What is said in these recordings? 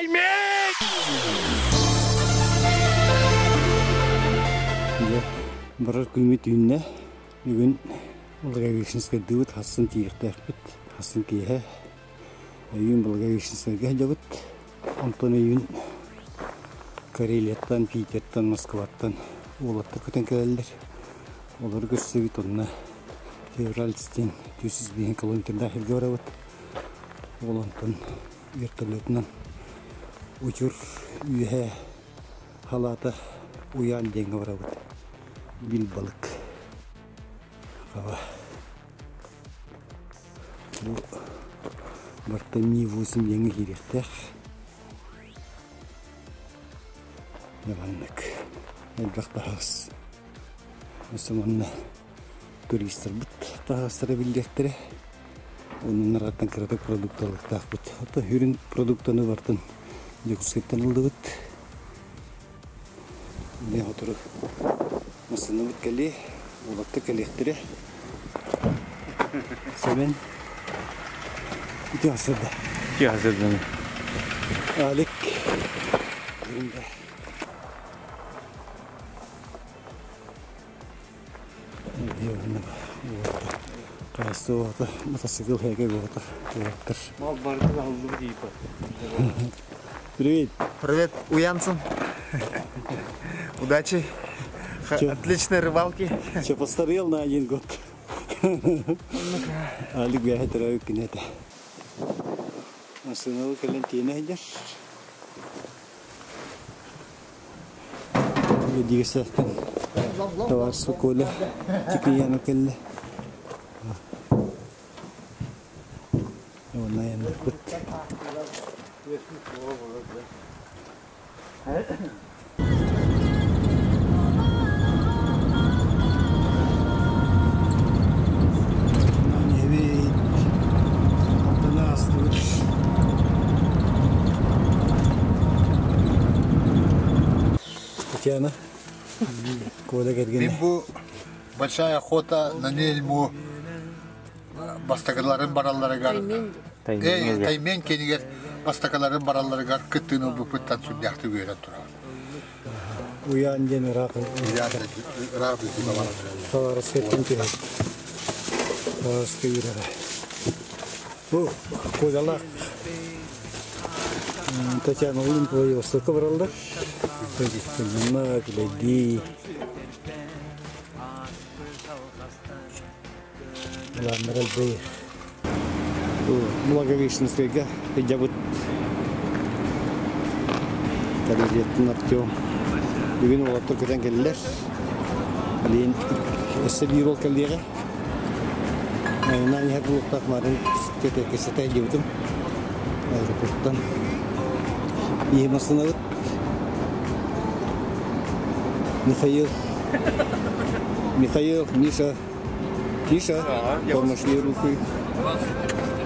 Таймень! Барар күлмет үйінне бүгін бұлға вешінске дұвыт хасын тиіртәкпіт, хасын кейе үйін бұлға вешінске жабыт. Онтан үйін Карелияттан, Питерттан, Москваттан олатты көтен кәлелер. Олар көрсебет онына февральстен 200 километрда хелге барабыт. Олантан вертолетынан учур үйе халата уян денге барабыт. Бил балык. Хава. Бұл бартами 8 денге керектер. Набаннык. Әлбақ тағыз. Осыманна туристер бұт. Тағыстары білдектері. Оның нараттан кірді продукталық тақ бұт. Ата үрін продуктаны бартын. Жекускеттен ұлды бұт. Не отыру. Масыны бұт кәлі. Олапты кәлектері. Сәмен. Үті асырда. Үті асырда. Алик. Үйінде. Қайсы оғыты, мотоцикл хәйге оғыты. Мал барды алды дейіпі. Привет. Привет, Уянсон. Удачи. Отличной рыбалки. Че, постарел на 1 год? Алик бәхі тұрауы күнеті. Масынауы кәлентейіне әйдер. Өдегі сәқтен товар суколы текияны кәлі. Ona yandık bıt. Evet. Altına astılar. Татьяна. Коля Гергин. Bu большая охота на Нельму. Бастакаларын бараллары гар. Таймен кенигер бастакаларын бараллары гар кыттыны бүпүттан сүдяқты көрен тұра. Уян дені рақы. Рақы дебалар. Товарыз кеттім керек. Товарыз күйірері. Бұл қойдалақ. Татьяна Олимпова остықы баралды. Көзістігіна кіледі. Ландырал бейір. Благовещенскийге жабыт. Кәлелеттің Артем. Бүгін олаттыр көтен келілер. Әлейін өсі бір ол кәлдеғі. Айынан әр бұлықтақ марын көтекесі тәйдеудім. Аэропорттан. Ехмасын ауыт. Михаил, Миша. Миша, помаши рукой.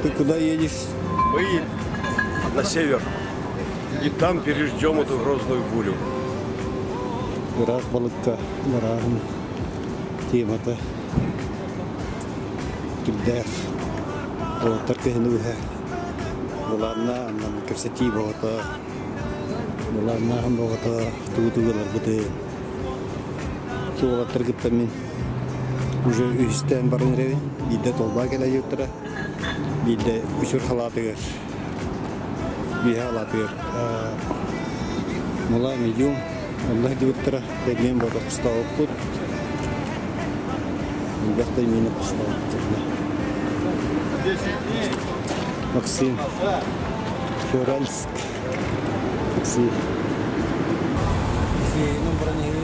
Ты куда едешь? Мы на север. И там переждем эту грозную бурю. Рах балыкка, барағын. Темата. Күлдер. Олаттар көхіні өйі. Бұларына аннан көрсети бағыта. Бұларына ағын бағыта. Туғытығылар бұты. Олаттар күттен мен. Уже üstten barın revin, bir de tolba gele yutra, bir de uçur halatıyor, bir halatıyor. Mola medium, Allah yutra, teknem boda kustav put, ilbette yine kustav putla. Maksim, Февральск, Maksim. Si nombran ini.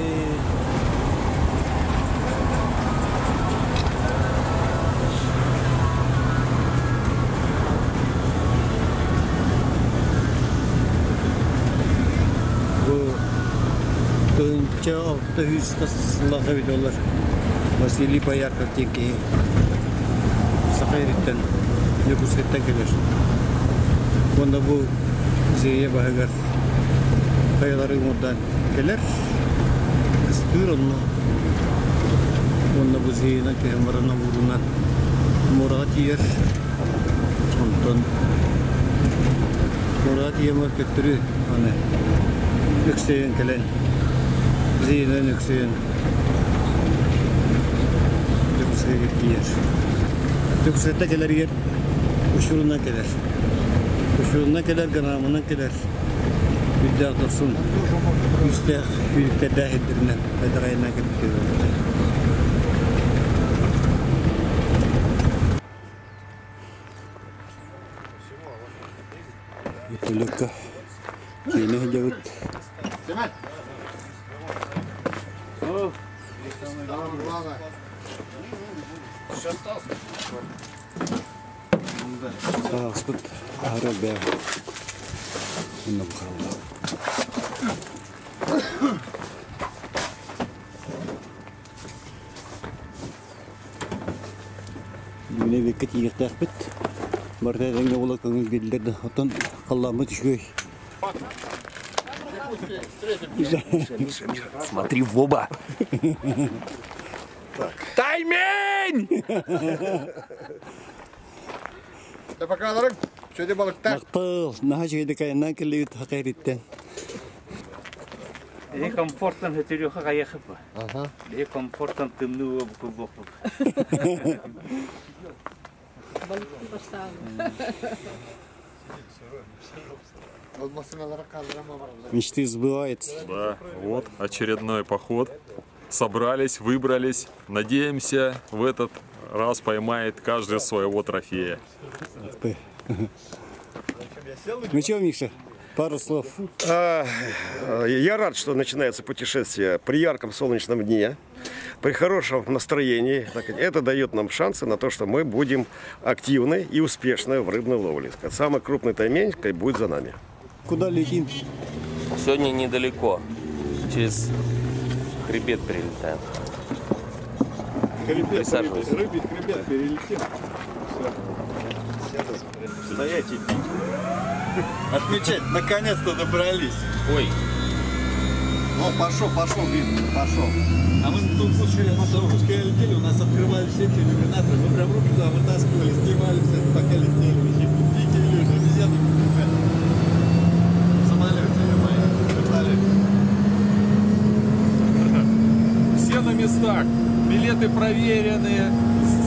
Тönce 600 сыллаға видеолар Василий Боярков теңке Сақайреттен, Якутскеттен келер. Онда бұл зейе бағығар қайылары ұмырдан келер. Кыстыр онна. Онда бұл зейена кең барына бұрынан мұраға тиер. Онтан Murat yemur kötürü ana. Yükseğin kelen. Zeynen yükseğin. Yükseğe gittiler. Yükseğe gelir yer. Uçurundan gelir. Uçurundan gelir, ganamından gelir. Bir daha dursun. Üstte büyükte dahildirine. Fedarayına gelip geliyor. Ituloka. Kini hijawit. Спит арабе. Инна бхалла. Yine bir kıt yıktık bit. Marta rengi ola kanıl gelirdi. Otan kallamı düşüyor. Смотри в оба. Таймень! Tepakaların şöyle balıkta. Maqtal, naha şeyde kayandan keliyut haqayritten. Комфортно хэтэрёха гаяхапа. Комфортно тымнуу букубук. Olmasınalara kaldıramam. Мечты сбываются. Да, вот очередной поход. Собрались, выбрались. Надеемся, в этот раз поймает каждый своего трофея. Ух ты. Ну что, Миша, пару слов. Я рад, что начинается путешествие при ярком солнечном дне, при хорошем настроении. Это дает нам шансы на то, что мы будем активны и успешны в рыбной ловле. Самый крупный таймень будет за нами. Куда летим? Сегодня недалеко. Через хребет прилетаем. Присаживайся. Рыбий хребет перелетим. Стоять и пить. Отмечать, наконец-то добрались. Ой, О, пошел, Вин, пошел. А мы тут пускай летели, у нас открывали все эти иллюминаторы. Мы прям руки туда вытаскивали, снимали все, пока летели. Видите, Илюша, нельзя тут в самолете, Все на местах. Билеты проверенные,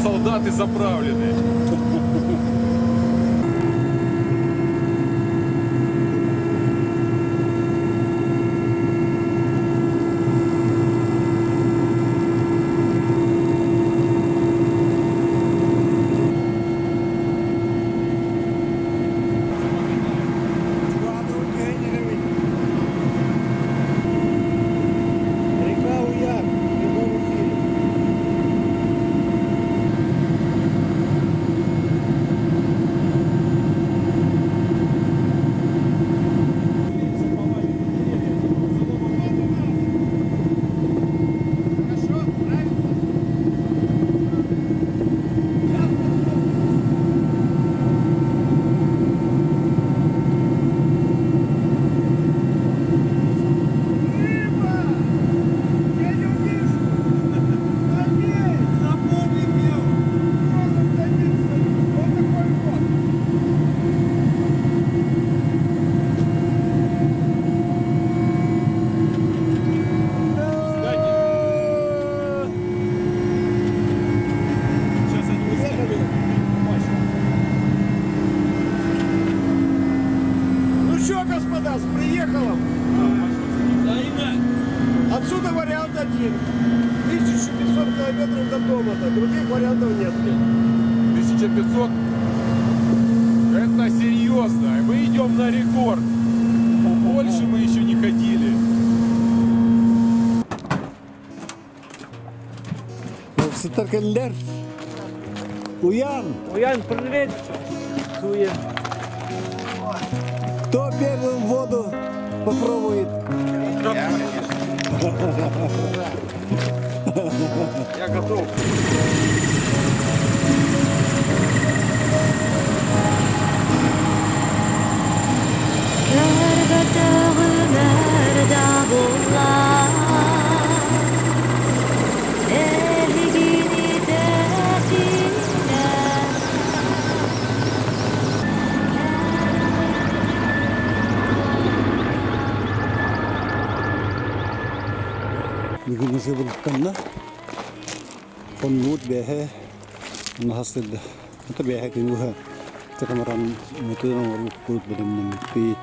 солдаты заправлены. Отсюда вариант один. 1500 километров до дома-то. Других вариантов нет. 1500? Это серьезно. Мы идем на рекорд. Больше мы еще не ходили. Сытаркаллер. Уян. Уян, привет. Суем. Кто первым в воду попробует? Я готов. Bugün ise buluttanla konut behe nasıldı? Hatta behe tüyüha katamaran mutluluğun olup bulut benim bit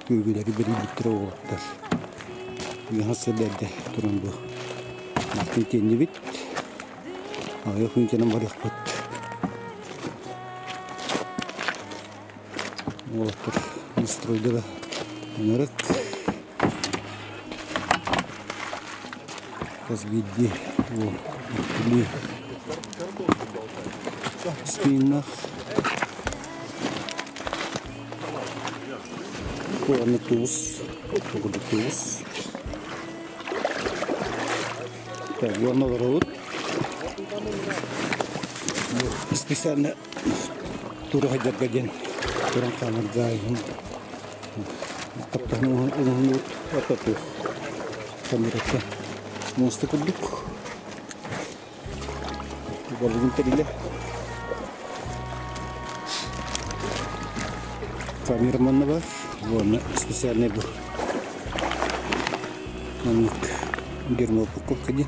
büyüleri beri bitir oğullar. Bugün nasıldı de turun bu. Naktin kendi bit. Ayok hünkârın var yakıt. Oğullar nastroyda da onarık. Разбиди его, или спинах, туз, так, его наоборот, специально тургаден, туран камер займ, таптан он вот это камерка. Monster kuduk. Bugün teriyle. Kameramanı var. Bu spesialne bu. Anlık girme pukul kadın.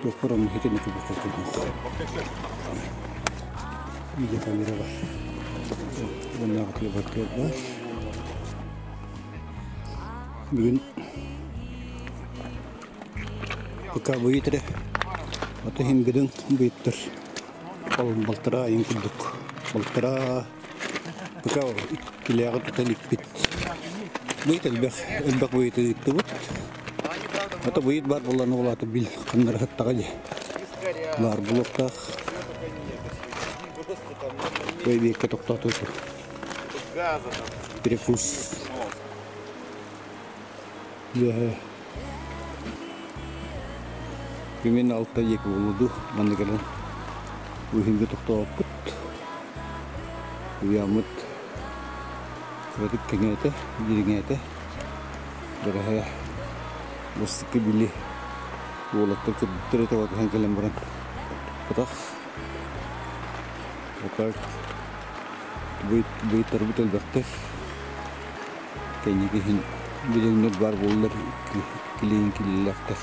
Doktorum hitini pukul kadın. Bir kamera var. Bunlar bakıyor. Bugün Buka buyutre, atau hinggadeng buyuter, kalau baltera yang kuduk, baltera, buka kiliaran tu telipit, buyut elbak buyut itu but, atau buyut bar bulan bulan tu bil, kandar hatta aja, bar buluk tak, buyut ketok tak tu, perkus, ya. Pimen altta yek oldu bandikalan uhinga toqtoput uyamut kritik kengete jiringete beraya musik bili wolatter kutter ta wak hankalam baran patah otak buit terbitul bakter kayaknya kihin bilang bar bowler kiling kilafter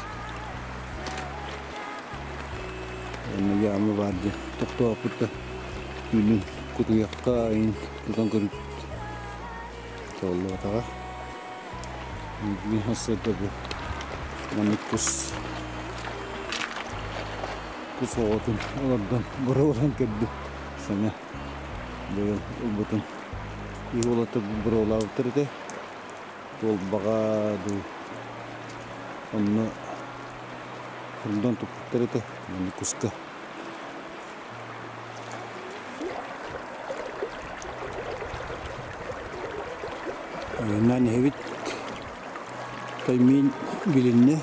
ya ama vardı. Tokto aputta günün kutu yakkain tutan kırıp Allah tağa bir hasırda bu manik kus oğutun oradan buradan keddi sana böyle ubutun iyi olatı buralar oturdu bol bagadu onu ondan tutturdu manik kuska Nani hevit kaymin bilinne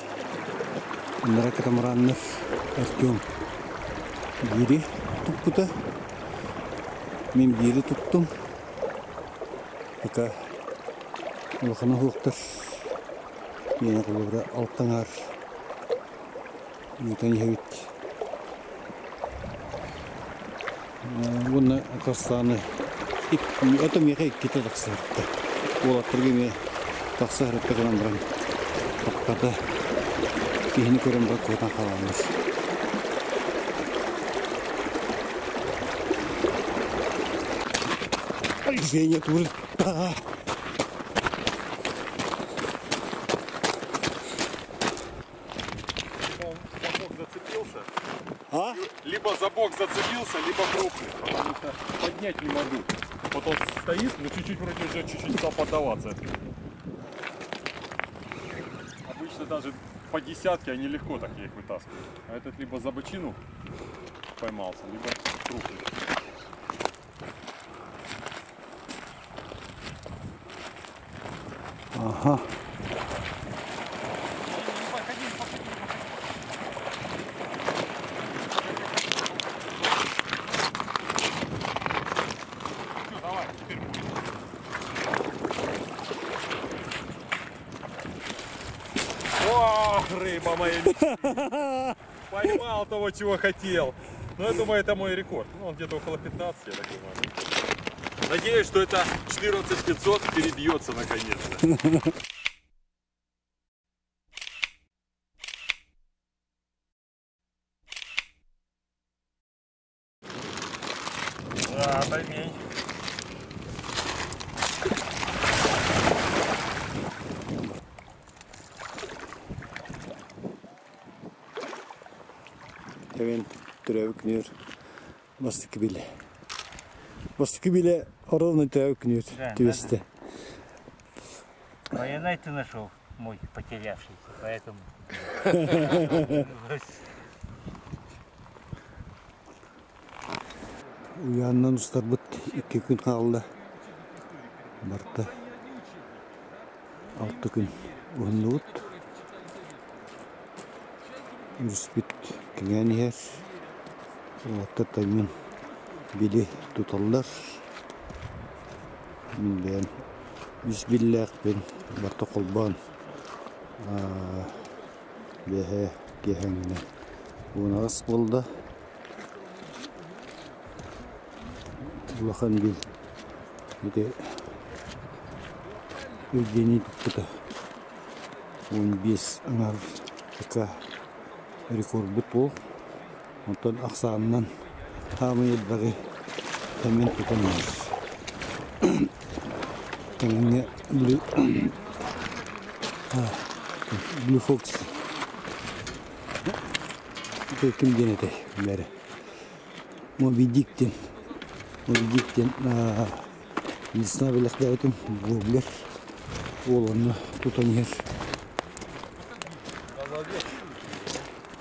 onlara katamaranlar ertiyorum biri tuttu min biri tuttum eka olakana huqtar yine kulubra altanar yutani hevit bunna akarstani atam yaka ikkita taksartta Olatlarga men taqsa harita qilaman bilan toqata kihini ko'ramda qo'ydan qolamiz. Ay, Женя тут. А? Либо за бок зацепился, либо крупный. Поднять не могу. Вот он стоит, но чуть-чуть вроде уже чуть-чуть стал поддаваться. Обычно даже по десятке они легко так их вытаскивают. А этот либо за бочину поймался, либо крупный. Ага. Рыба моя мечты. Поймал того, чего хотел. Но я думаю, это мой рекорд. Ну, он где-то около 15, я так думаю. Надеюсь, что это 14500 перебьется наконец-то. Türevik nör. Bastık bile. Bastık bile oranı türevik nör. Tüveste. Военный ты нашел, мой потерявшийся, поэтому... Uyandan ustar bıt 2 gün kaldı. Barta 6 gün uğunlu ut. Ürüspüt kingen yer. Oğatta taymin bili tutallar. Minden Bismillah ben barta kolban. Behe gehengine. Buna as bolda. Улахан бил. Ите Евгений Пута. 15 аңар ика рекорд бутбол. Онтон ақсанынан хамы елбағы тәмен тұтанмар. Тәменге Blue Fox. Ите кім денеті бәрі. Моби Диктен. Диктен лесна беләктәйтем гоблер олонны тутанер.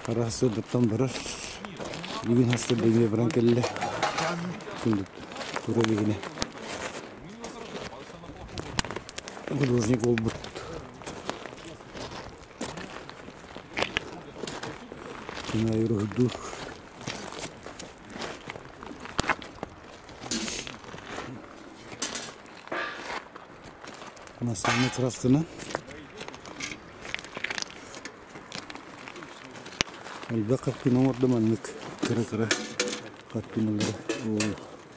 Карасы дыптан барар. Бүген хастыр деме баран келле. Күндүк туралыгына. Художник болбут. Кина юрду. Масаны красканы. Алба капканы ордаманнык. Кыра-кыра. Капканылары. О,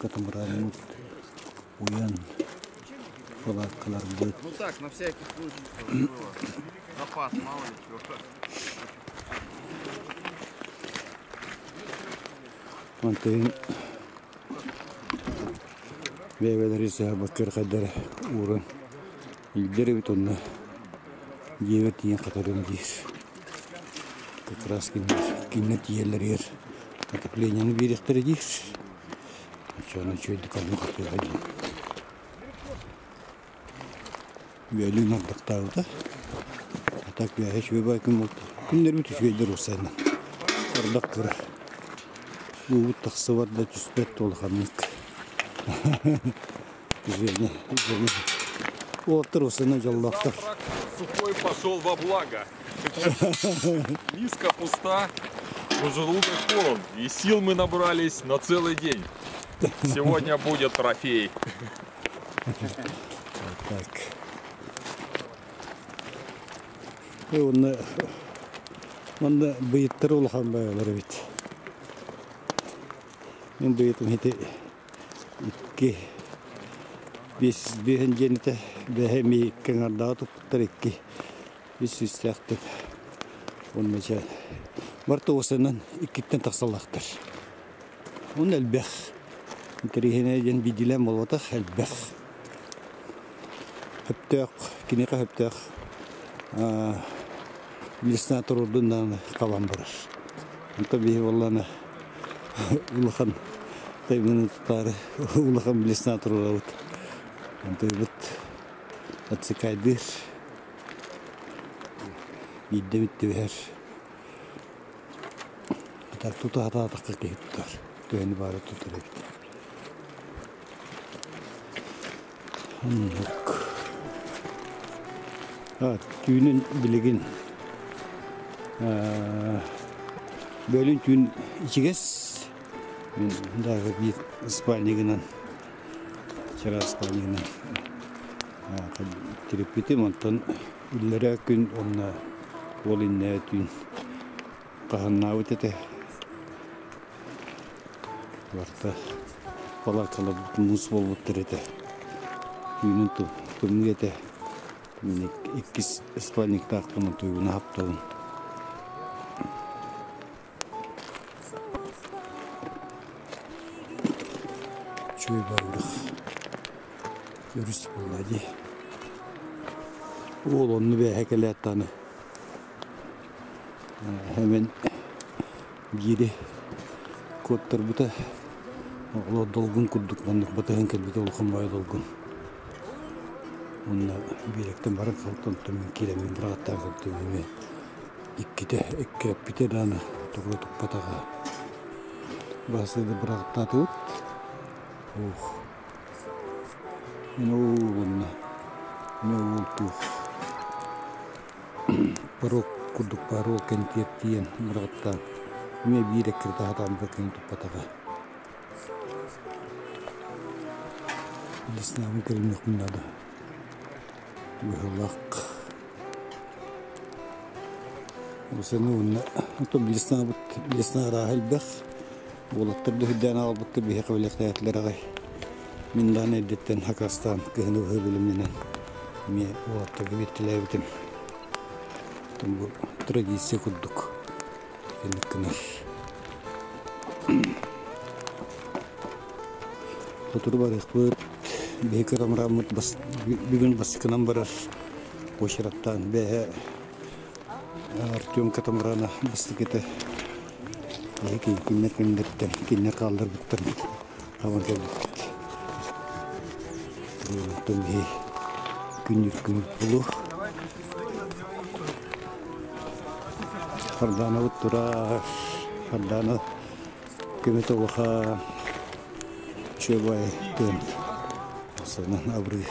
катамаранын. Уян. Палаткалар будет. Ну так, на всякий случай, чтобы было. Запас, мало ли чего. Антын бәйбәләре сәбәккер кадәр урын. Илдері бит онна 9 тиен қатарым дейір. Как раз кинне тиелер ер. Отопленияны беректері дейір. Чаны чөйді қалын қатыға дейін. Бәлі нағдықтағы да. Атак бәйе шөй байкын болды. Күндер бүті шөйдер осайынан. Ардақ кірі. Бұл тақсы бар да түспет толы қамник. Жене. Сухой пошел во благо. Миска пуста, но желудок полон. И сил мы набрались на целый день. Сегодня будет трофей. Так. И он быйыттар улахан байлар бит. Мен быйытым хите 2 бehen jenete behemi kengarda tupptarikki vissystähtek onneja martuusenan ikkitten taksalahtar on elbeh interihene jen bidilem bolota elbeh heptek kinika heptek lisna turudundan kalambar anta bi wallana ulakhan taymin tutar ulakhan lisna turudut Antibut atsikaydır. Bidde bitti her. Tak tutu hata takka kehittar. Tüyeni bari tutar bitti. Ha, tüyünün biligin. Bölün tüyün içiges. Daha bir İspanya'nın. Cara Spanya'nın tripiti mantan illere gün onna volinne tün kahannaut ete varta palakalı mus bolbuttur ete tünün tümgete minik ikis İspanya'da aklımın tüyünü haptavın çöy barırıq Görüş bulladı. Oğlunu bir hekelettanı. Hemen geri коттар бута огло долгун курдук мандык батаган келбите улхамбай долгун. Онна биректен барын калтон мен киремен бираттар көптөгүнө икките эккеп битераны тоготуп батага. Басыды бираттатып. Ух. Онна. Не улту. Парок курдук парок кентиен бираттан. Мен биреккирде адам бекин тупатага. Лиснам керемек надо. Выхлак. Усену то лисна рахил бах. Болоттарды хиддан албытты бихе кабилеттерлер Мен даны эдеттен Хакастан кыһыны хөбүлүмүнөн ме болоттарды биттилебитим. Тумбу традиция курдук. Кенеккенер. Тотур бар экпөт бекерам рамыт бас бүгүн баскынан барар. Ошыраттан бе Артем Катамрана бастыкете. Эки киннерден киннер калдыр биттер. Кабан келбит. Тумби күнүр булу. Хардана уттура хардана кеметолха чебай тен. Санан абры.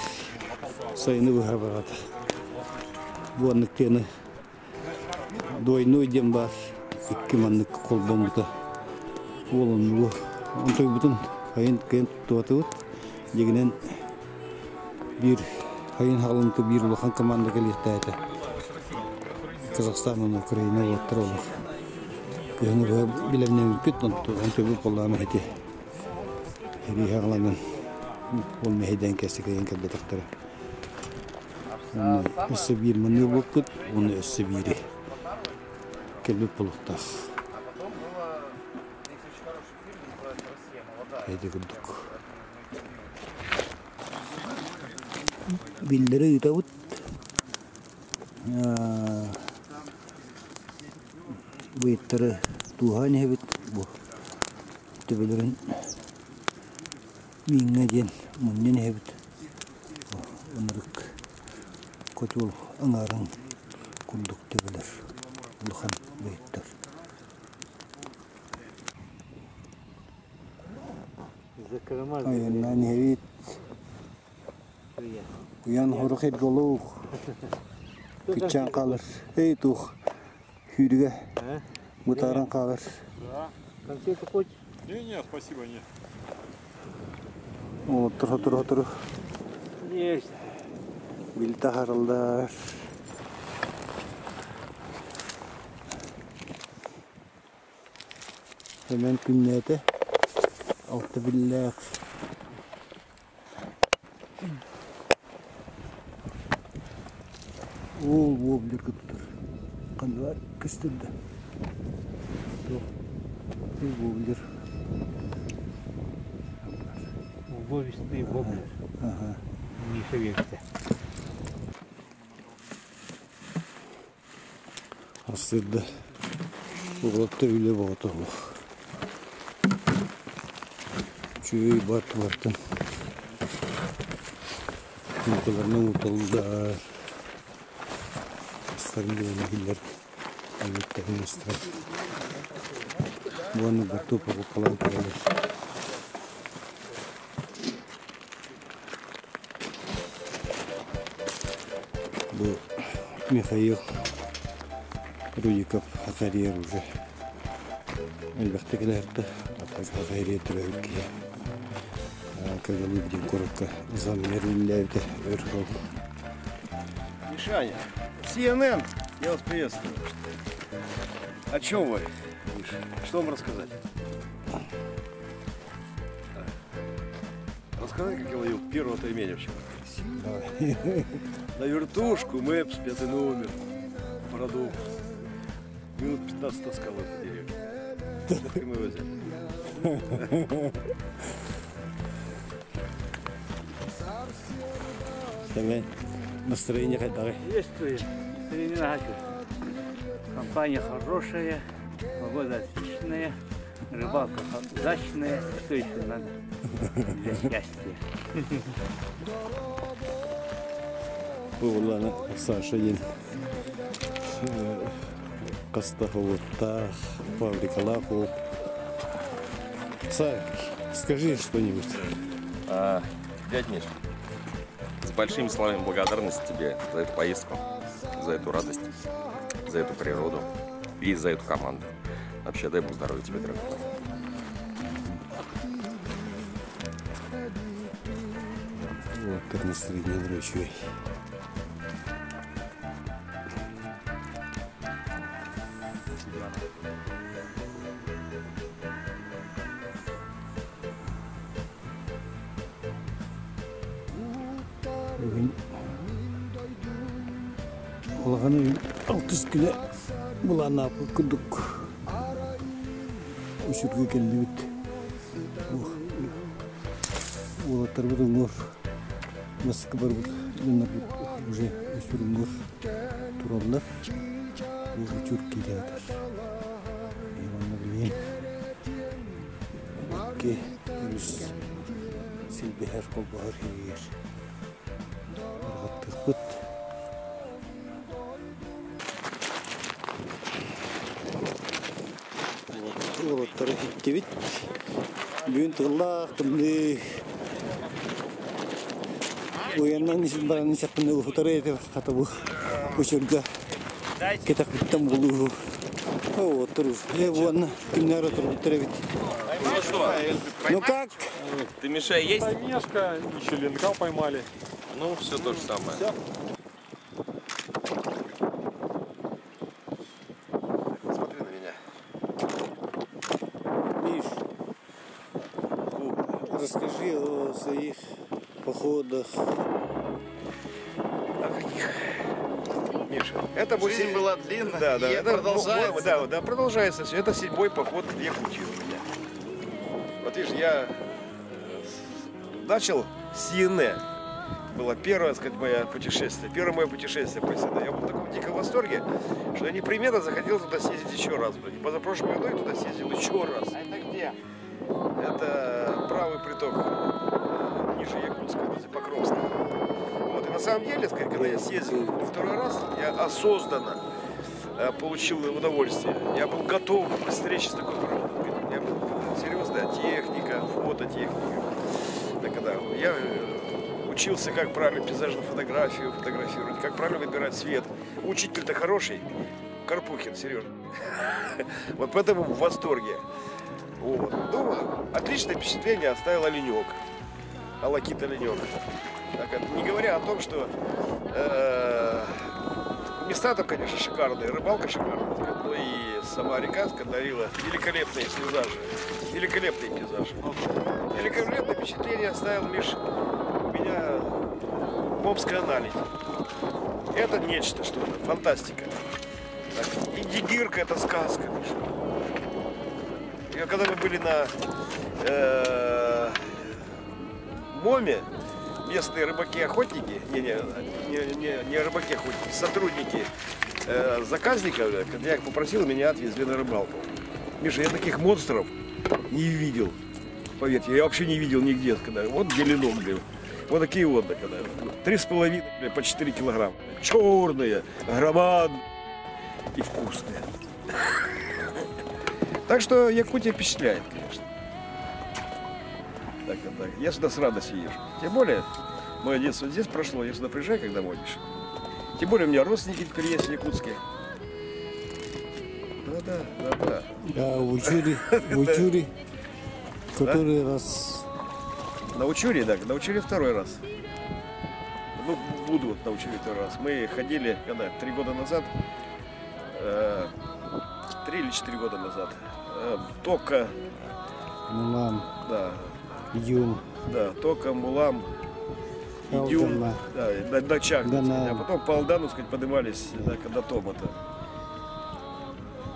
Сайны выхабарат. Буанныктены дойной дем бар. Икки маннык колбомута. Олонлу. Онтой бутун хайын кен туатыбыт. Дегенен бир хайын халынты бир улахан команда келектайты. Казахстанның Украина оттыр олар. Күйіні білемнен бүт, онты бұл қолланы әте. Әбей хағыланын ол мәйден кәсі кәйін кәлбетіқтірі. Оны өсі бір мұны болып бүт, оны өсі бірі. Кәлбет болуқтақ. Әйді күрдік. Білдері үті бұт. Быйттары туған ебет бұл. Төбелерін миңе ден мұннен ебет. Онырық көтіл аңарын күлдік төбелер. Бұлхан быйттар. Айыннан ебет. Уян хорық ет голуқ. Күтчан қалыр. Эй туқ. Хюрига. Мутаран қалыр. Конфеты хочешь? Не, спасибо, нет. О, тұр. Есть. Билта харылдар. Hemen күннәті. Алты билләқ. Ол білер күттір. Қандар кістірді. Ол білер. Убовистый воблер. Не шевелится. Астырды. Оғылықты үйле бағыты олық. Чөй бартын. Мүмкілерінің ұтылдар. Астарын дөйіне келер. Әлбеттәген астырап. Бұғаны бір топы қалан көрелер. Бұл Михаил Рудиков Хакарьер уже. Әлбәқті келерді. Атақ Хакарьер түрәуікке. Кәгілі біден көрікке. Заммерлілерді өрхол. Мишаня, CNN, я вас приветствую. О чем вы, Миша? Что вам рассказать? Рассказать, как я ловил первого тайменя вчера. На вертушку, Мэпс, 5 номер, продукт. Минут 15 таскал по деревне. Так и мы возили. Настроение какое? Есть настроение. Компания хорошая, погода отличная. Рыбалка удачная, что еще надо для счастья. Улана Сашаин Кастаховота, Павликалаху. Сай, скажи что-нибудь. Дядь Миш, с большими словами благодарности тебе за эту поездку, за эту радость, за эту природу и за эту команду. Вообще, дай Бог здоровья тебе, дорогой. Вот как настроение дрочевой. Олағаны 600 күні бұланы апы күдік үшірге келді бет. Олаттар бұд оңыр. Масқы бар бұд. Ленар бұд уже үшір оңыр тұралар. Ол үшір келді атар. Еманна білген. Бәкке үріс селбе әр қол бағар келер. Арғаттық бұд. Олаттары хитте бит. Бүгін тұғылақ тұмды. Ояннан бараны шақпынды ұхытары әді қата бұл. Өшіргі кетақ біттен болу. Отыру. Бұғанна күннер отыру бұттары бит. Ну что? Ну как? Ты Миша есть? Таймешка, еще ленка поймали. Ну, все то же самое. Смотри на меня. Миш, расскажи о своих походах. Миша, это будет... Жизнь была длинная, Да, да, и это продолжается. Да, продолжается все. Это 7-й поход в Якутию у меня. Вот видишь, я начал с Йене. Было первое, так сказать, мое путешествие. Первое мое путешествие по Сине. Я был в таком диком восторге, что я непременно захотел туда съездить еще раз. И позапрошлом году я туда съездил еще раз. А это где? Это правый приток ниже Якутска, возле Покровска. Вот. И на самом деле, сказать, когда я съездил второй раз, я осознанно получил удовольствие. Я был готов к встрече с такой природой. Я был серьезная техника, фототехника. Да, когда я учился, как правильно пейзажную фотографию фотографировать, как правильно выбирать свет. Учитель-то хороший, Карпухин, Сережа. Вот поэтому в восторге. Вот. Ну, отличное впечатление оставил оленек. Алакит оленек. Не говоря о том, что места там, конечно, шикарные, рыбалка шикарная, но и сама река дарила великолепные пейзажи. Великолепные пейзажи. Великолепное впечатление оставил, Миш, у меня Момская наледь. Это нечто, что-то, фантастика. Так, Индигирка — это сказка, Миш. И когда мы были на Моме, местные рыбаки-охотники, не рыбаки-охотники, сотрудники заказника, когда я их попросил, меня отвезли на рыбалку. Миша, я таких монстров не видел. Поверьте, я вообще не видел нигде. Когда, вот беленок, блин. Вот такие вот, когда 3,5 по 4 килограмма. Черные, громадные и вкусные. Так что Якутия впечатляет, конечно. Так. Я сюда с радостью езжу. Тем более, мое детство здесь прошло, я сюда приезжаю, когда домой, Миша. Тем более, у меня родственники теперь есть якутские. Да. А в Учуре, который раз... На Учуре, да, на Учуре второй раз. Ну, буду вот на Учуре второй раз. Мы ходили, когда, 3 года назад, 3 или 4 года назад, Тока, Мулам, да, Юм, да, Тока, Мулам, Идюм, да, до Чах, а потом по Алдану, сказать, поднимались до Томота.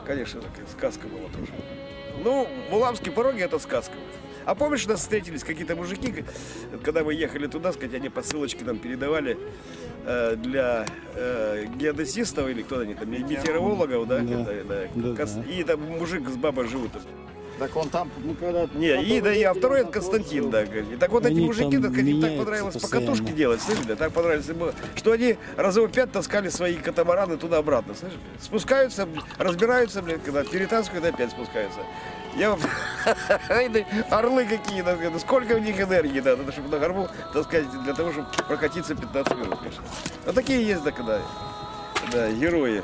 Конечно, такая сказка была тоже. Ну, Муламские пороги — это сказка. А помнишь, у нас встретились какие-то мужики, когда мы ехали туда, сказать, они посылочки нам передавали для геодезистов или кто-то, метеорологов, да? И там мужик с бабой живут. Так он там, ну когда... Не, и, да, а второй это Константин, да, говорит. И так вот эти Они мужики, там так, им так меняются понравилось постоянно. покатушки делать, слышали, так понравилось, что они разово 5 таскали свои катамараны туда-обратно, слышишь? Спускаются, разбираются, блин, когда перетаскивают, опять спускаются. Я вот, орлы какие, да, сколько в них энергии надо, чтобы на горбу таскать для того, чтобы прокатиться 15 минут, конечно. Вот такие есть, да, когда, да, герои.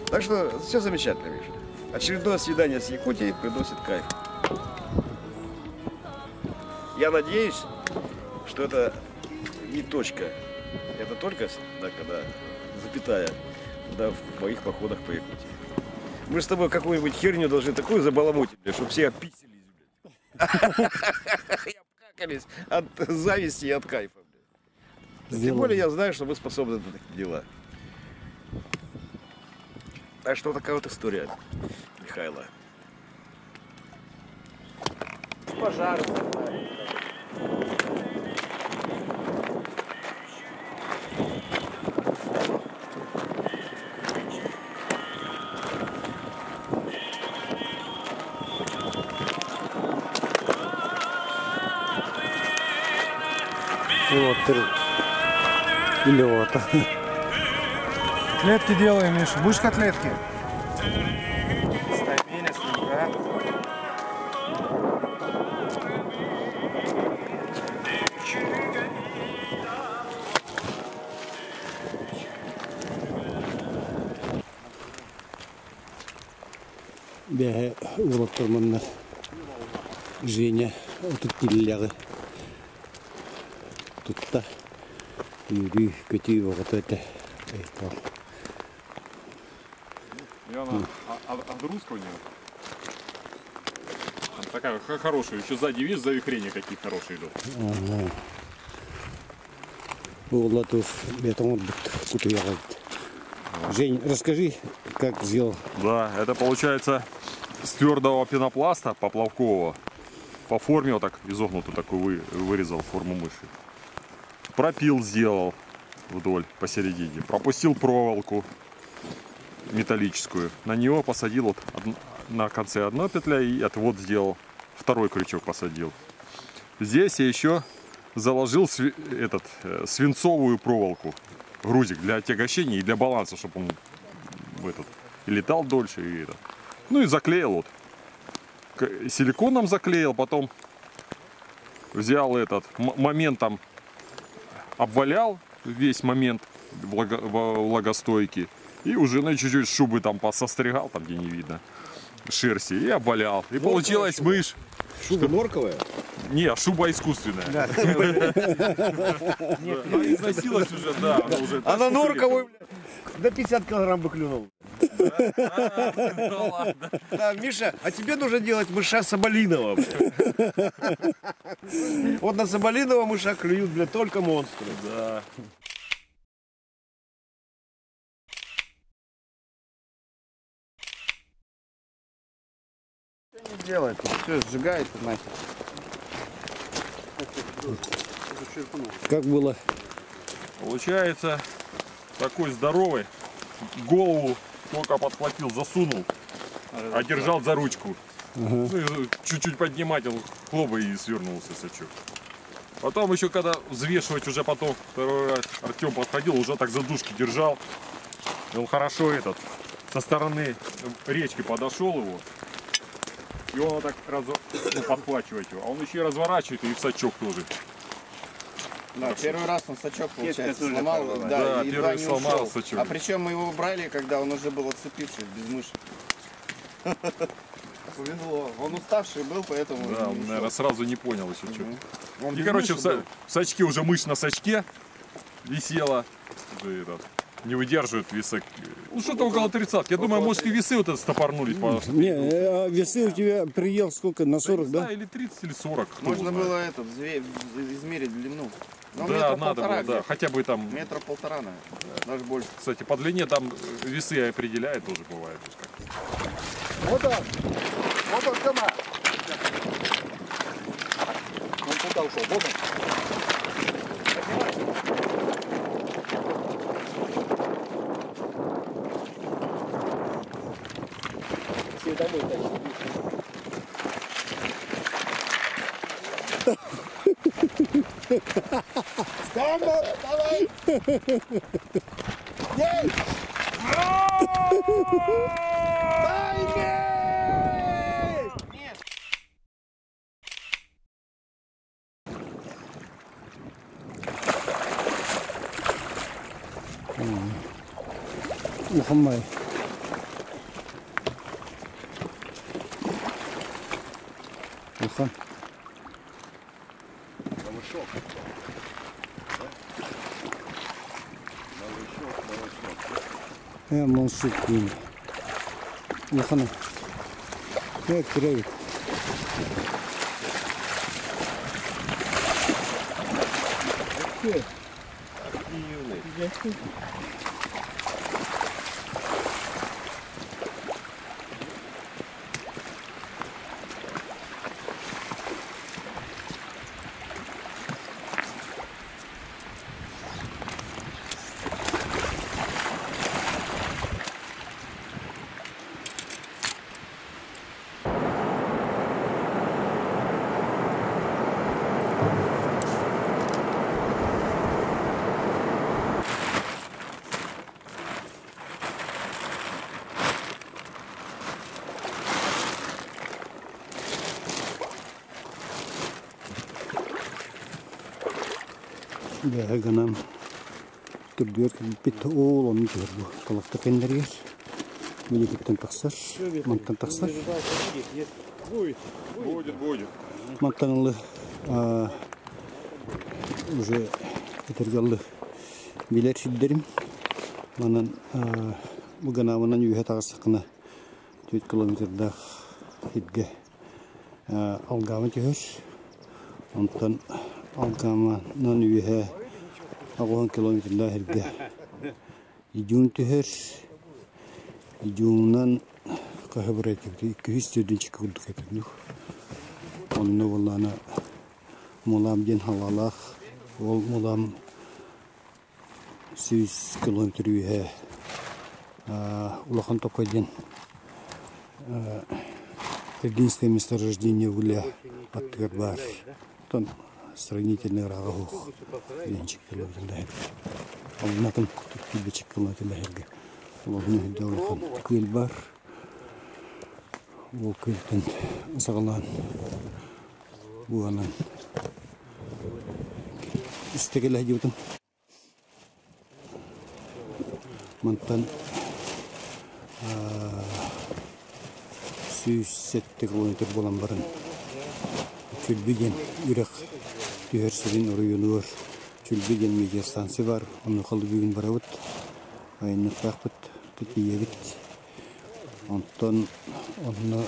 Так что все замечательно, Миша. Очередное свидание с Якутией приносит кайф. Я надеюсь, что это не точка, это только, да, когда запятая, да, в моих походах по Якутии. Мы с тобой какую-нибудь херню должны такую забаламутить, чтобы все описались, и обкакались от зависти и от кайфа. Тем более я знаю, что мы способны на такие дела. Так что такая вот история, Михайло. Пожар. Вот, или вот. Котлетки делаем, Миша. Будешь котлетки? Стабильно, слегка. Бәһә урып торманнар. Женя отып килеләге. Тутта. Юрий көтүй вакыт өтә. И она отгрузка у нее. Она такая хорошая. Еще сзади, видишь, завихрения какие хорошие идут. Ага. Вот тут бетон кутуя. Жень, расскажи, как сделал. Да, это получается с твердого пенопласта поплавкового. По форме вот так изогнутую такую вырезал форму мыши. Пропил сделал вдоль, посередине. Пропустил проволоку металлическую. На него посадил вот на конце одна петля и отвод сделал. Второй крючок посадил. Здесь я еще заложил свинцовую проволоку. Грузик для отягощения и для баланса, чтобы он и летал дольше. И ну и заклеил вот. Силиконом заклеил, потом взял моментом, обвалял весь момент влагостойкий. И уже чуть-чуть шубы там посостригал, там где не видно шерсти, и обвалял. И получилась мышь. Шуба норковая? Не, шуба искусственная. Износилась уже, да. Она норковая, до 50 килограмм бы клюнул. Да, Миша, а тебе нужно делать мыша соболиного. Вот на соболиного мыша клюют, блядь, только монстры. Да. Не делает, все сжигает нахер. Как было? Получается, такой здоровый, голову только подхватил, засунул, а держал за ручку. Ну, и чуть-чуть поднимать, он хлоба и свернулся сачок. Потом еще когда взвешивать уже потом второй раз Артем подходил, уже так задушки держал. И он хорошо со стороны речки подошел его. И он вот так подхвачивает его. А он еще и разворачивает и в сачок тоже. Да, первый раз он сачок, получается, сломал. Да, едва первый не сломал ушел. сачок. А причем мы его брали, когда он уже был отцепивший, без мыши. Повезло. Он уставший был, поэтому... Да, он, наверное, сразу не понял еще что. Он И, без короче, мыши был. в сачке уже мышь на сачке висела. Уже не выдерживает веса. Ну, что-то около 30. Я думаю, может, и весы вот это стопорнулись. Не, а весы у тебя приел сколько? На 40, да? Или 30, или 40. кто Можно его было знает. измерить длину. Но Да, метра надо полтора было, да. где-то. Хотя бы там, Метра полтора, наверное. Даже больше. кстати, по длине там весы определяет тоже бывает. Вот он. Вот он, Тёма. Он куда ушел? Вот он. Все домой тащи. Stand up, давай! Ей! Ухамай. Ухан. Малышок. Малышок. Ухана. Кревит. Бәһә гынан түрдер бит оолон жүрбу. Талакта пендергер. Милектен таксар, мантан таксар. Будет. Мантанлы уже этергеллы билер шиддерим. Манан бу ганамынан юһа тагысыкна 4 километрда хидге алгамы төһөс. Онтан алгамынан юһа 10 километрда хидге ижун төһөс. Ижуннан кахабретти 200 километр кетти. Онны булана мулам ден халалах ол мулам 100 километр юһа улахан топойден единственное месторождение угля Аттыгар бар. Тон сравнительный рагах денчик километр. Алнакын 5 километр бәһәргә. Улны дәүләтен күл бар. Ол күлтен сагалан буанан истегеле җибтен. Мантан 107 километр булан барын. Чүлбеген үрек төһәрсен районы Чүлбеген медиастанция бар. Оны кылды бүген барабыт. Айны факт тиебит. Онтон онны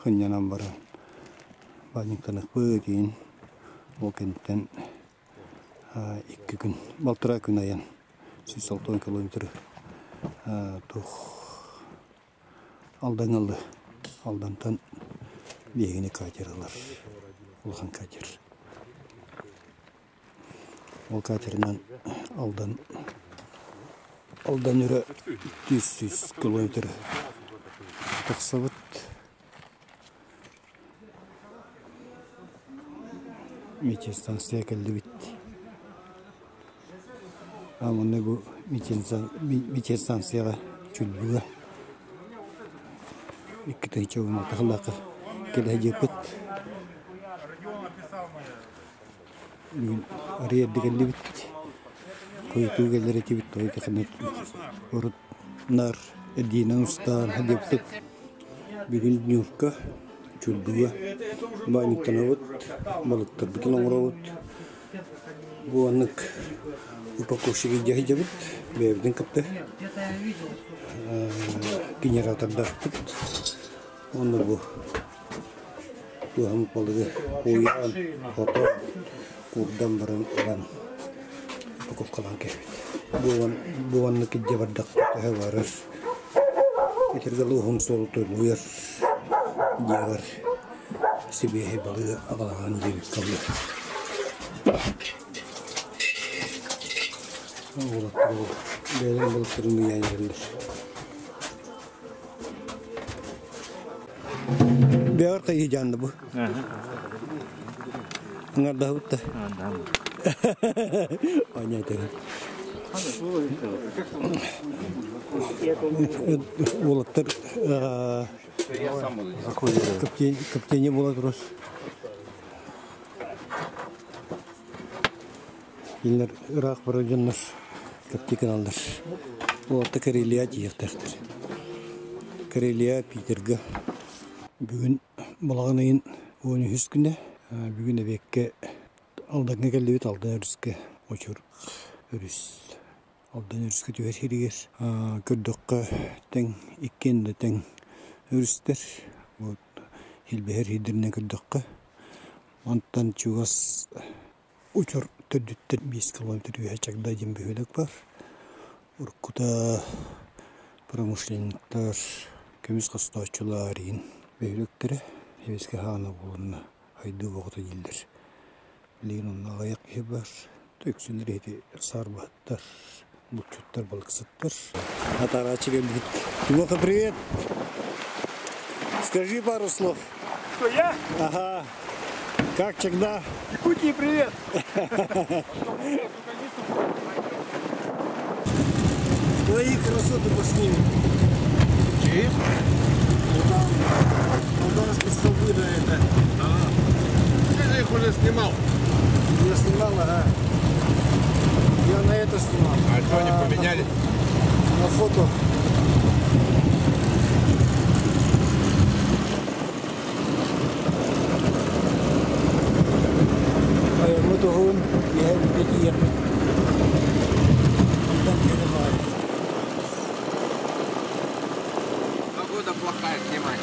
хынянан бара. Баниктан кыйын. Ол кенттен 2 күн, балтыра күн аян. 160 километр тух алдан алды. Алдантан бегіне катерлар. Улхан катер. Ол катернан алдан үрі 100 километр тақсабыт. Метеостанция кәлді бит. Амыны бұл метеостанцияға чүлбіға. 2 тайча ұмалты қылақы келі жепіт. Арияды кәлді бит. Көйту кәлдері тебіт. Ойты қанет ұрытнар әдейінен ұстан әдептік. Бүгін Нью-Йоркқа чүлбіға. Баниктан ауыт. Балыктар бітін оңырауыт. Бұл анық упаковщиги жағы жабыт. Бәйбіден қыпты. Генератордар бұт. Оны бұл туғамық балығы ойан, фото, құрдан баран ұлан упаковкалан кәбет. Бұл анық жабардақ бұтығы барыр. Кетергалы оғын солы тойлуыр. Жағыр себейі балығы ағалаған жебет қалды. Бәлін балықтырын үйен ерілдір. Бәғыр қайы жанды бұл? Аңарда бұтты? Понятно. Олаттар каптене болады рос. Илер Ирак баражаннар каптеканалдар. Олатта Карелия тиектектер. Карелия Питерга. Бүгін балағын айын 13 күнде. Бүгін әбекке алдыңға кәлдебет алдың өріске очыр өріс. Алдың өріске түйер херігер. Көрдіққа тәң иккенді тәң өрістер. Хелбәр хедеріне көрдіққа. Антан чуғас очыр түрдіттер 5 километр үйәчақда дем бөхелік бар. Үркута промышленниктар көміз қастаушылар ең бөхеліктері. Хевеске ханы болуына айды боғыта елдер. Білген онына аяқ ке бар. Төксілер еті сарбаттар, бұлчуттар, балқысыттар. Атарачы келдік. Тимоха, привет! Скажи пару слов. Что, я? Ага. Как всегда? Якутии, привет! Твои красоты поснимем. Чип? Молдавский столбы, да, это. Ты их уже снимал. Я снимал, ага. Я на это снимал. А что они поменяли? На фото. Мы того я не Погода плохая, снимай.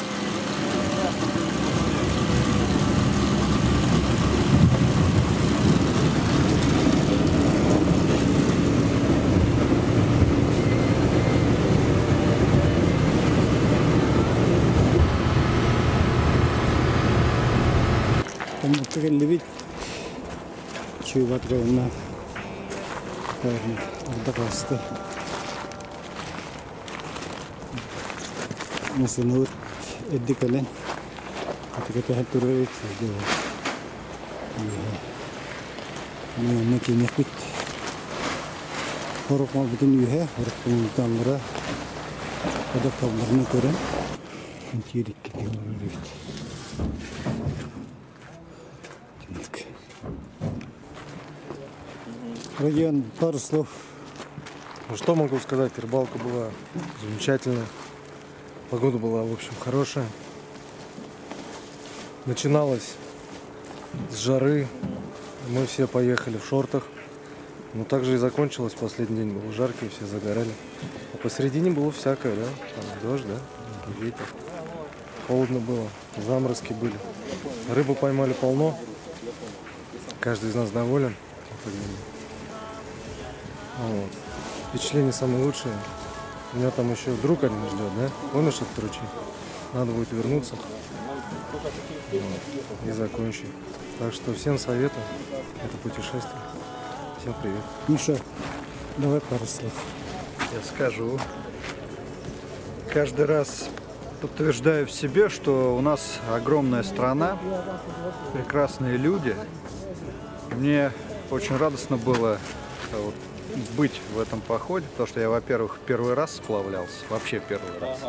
Тәмәккәллебит чуйбат районна ардақасты. Мәсенур әддікәлен қатықата тұры өтсейді ол. Мәне кенек бит. Хорықмал бітін үйе, хорықпың ұтанлыра қадақ табыларына көрін. Үнтиерік кеткен ұры бит. Родион, пару слов. Ну что могу сказать, рыбалка была замечательная, погода была, в общем, хорошая. Начиналось с жары, мы все поехали в шортах, но также и закончилось, последний день был жаркий, все загорали. А посередине было всякое, да, там дождь, да, ветер, холодно было, заморозки были. Рыбу поймали полно, каждый из нас доволен. Вот. Впечатление самое лучшее. Меня там еще друг один ждет, да? Помнишь этот ручей? Надо будет вернуться и закончить. Так что всем советую это путешествие. Всем привет. Миша, давай пару слов. Я скажу. Каждый раз подтверждаю в себе, что у нас огромная страна, прекрасные люди. Мне очень радостно было быть в этом походе, потому что я, во-первых, первый раз сплавлялся, вообще первый раз.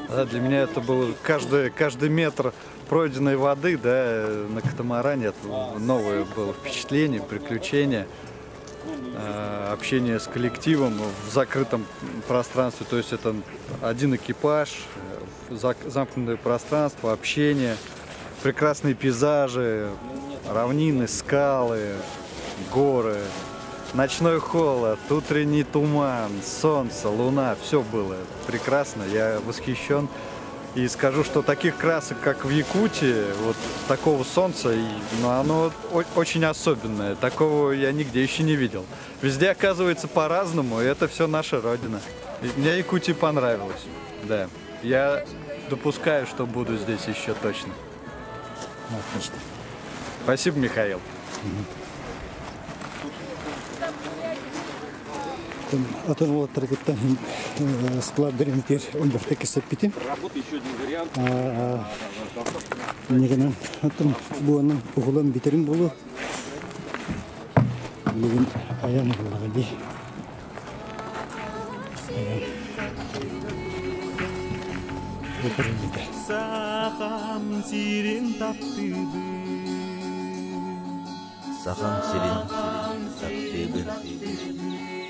Да, для меня это было каждый метр пройденной воды, да, на катамаране, это новое было впечатление, приключение, общение с коллективом в закрытом пространстве, то есть это один экипаж, замкнутое пространство, общение, прекрасные пейзажи, равнины, скалы, горы. Ночной холод, утренний туман, солнце, луна, все было прекрасно, я восхищен. И скажу, что таких красок, как в Якутии, вот такого солнца, оно очень особенное, такого я нигде еще не видел. Везде оказывается по-разному, и это все наша родина. И мне Якутия понравилась, да. Я допускаю, что буду здесь еще точно. Отлично. Спасибо, Михаил. Атын ол таргеттен сплавдерин тер онбарта кесеп битим. Работа еще один вариант. Негенен атын буанын угулан битерин болу. Bilgin ayan olmalı. Сахам сирен таптыбы. Сахам сирен таптыбы.